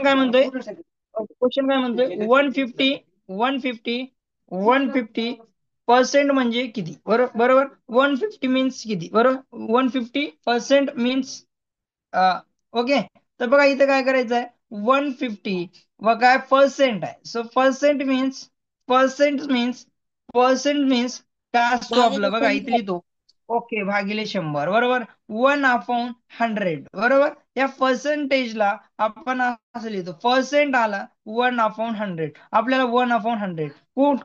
काय म्हणतोय, क्वेश्चन काय म्हणतोय, 150% म्हणजे किती, बरोबर. 150 मीन्स किती, बरोबर. 150% मीन्स ओके. तर बघा इथं काय करायचं आहे, 150 व काय पर्सेंट आहे. सो पर्सेंट मीन्स काय असतो भागिले आपलं, बघा इथे 100. लिहितो. ओके, भागिले 100, बरोबर. 1/100, बरोबर. या पर्सेंटेजला आपण असं लिहितो, पर्सेंट आला 1/100, आपल्याला 1/100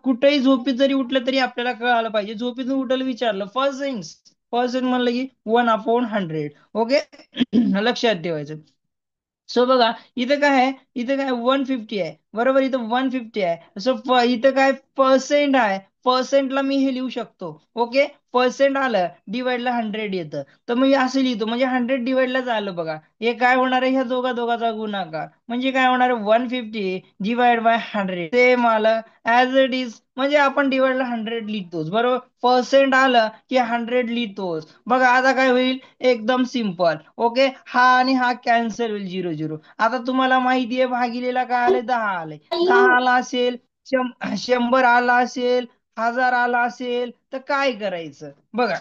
कुठेही झोपीत जरी उठलं तरी आपल्याला कळालं पाहिजे. झोपीतून उठायला विचारलं पर्सेंट म्हणलं की 1/100. ओके. लक्षात ठेवायचं. सो बघा इथं काय आहे, इथं काय 150 आहे, बरोबर. इथं 150 आहे. सो इथं काय पर्सेंट आहे, पर्सेंटला मी हे लिहू शकतो. ओके. पर्सेंट आलं डिवाइडला 100 येतं, तर मी असं लिहितो, म्हणजे 100 डिवाइडलाच आलं. बघा हे काय होणार आहे, ह्या दोघाचा गुणाकार, म्हणजे काय होणार आहे, 150 डिवाइड बाय 100 सेम आलं ऍज इट इज, म्हणजे आपण डिवाइडला 100 लिहितोच, बरोबर. पर्सेंट आलं की 100 लिहितोच. बघा आता काय होईल, एकदम सिंपल. ओके, हा आणि हा कॅन्सल होईल, 0 0. आता तुम्हाला माहिती आहे भागिलेला काय आले, 10 आले. 10 आला असेल, 100 आला असेल, 1000 आला असेल, तर काय करायचं बघा.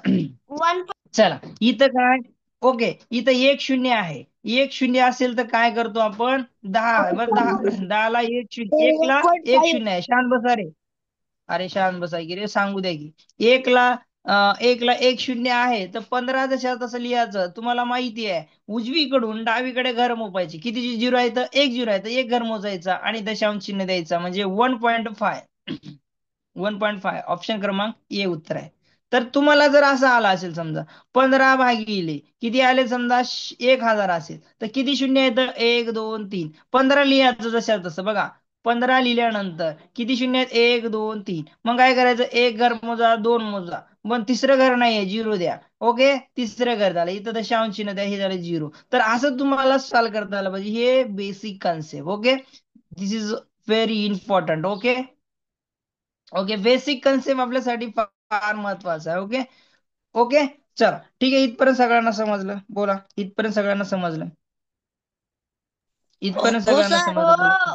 चला इथं काय, ओके, इथं एक शून्य आहे. एक शून्य असेल तर काय करतो आपण, 10 बरं, 10ला एक शून्य, एकला एक 1.5. शून्य आहे. शांत बसा रे, अरे शांत बसा की रे, सांगू द्या की. एकला एकला एक शून्य आहे, तर 15 जशा तसं लिहायचं. तुम्हाला माहिती आहे उजवीकडून डावीकडे घर मोजायची, किती झिरो आहे तर एक झिरो आहे, तर एक घर मोजायचा आणि दशांश चिन्ह द्यायचा, म्हणजे 1.5. 1.5 ऑप्शन क्रमांक ए उत्तर आहे. तर तुम्हाला जर असं आला असेल समजा 15 भागिले किती आले, समजा 1000 असेल, तर किती शून्य येतं, 1 2 3. 15 लिहायचं जशा तसं. बघा 15 लिहिल्यानंतर किती शून्य आहेत, 1 2 3. मग काय करायचं, एक घर मोजा, दोन मोजा, पण तिसरं घर नाहीये, झिरो द्या. ओके, तिसरं घर झालं, इथं दशांश चिन्ह द्या, हे झालं 0. तर असं तुम्हाला सॉल्व करता आलं पाहिजे. हे basic concept. Okay, this is very important. Okay, okay, basic concept आपल्यासाठी फार महत्वाचा आहे. Okay, okay. चला ठीक आहे, इथपर्यंत सगळ्यांना समजलं, बोला. इथपर्यंत सगळ्यांना समजलं, इथपर्यंत हो सगळ्यांना सर. समजलं, बोला.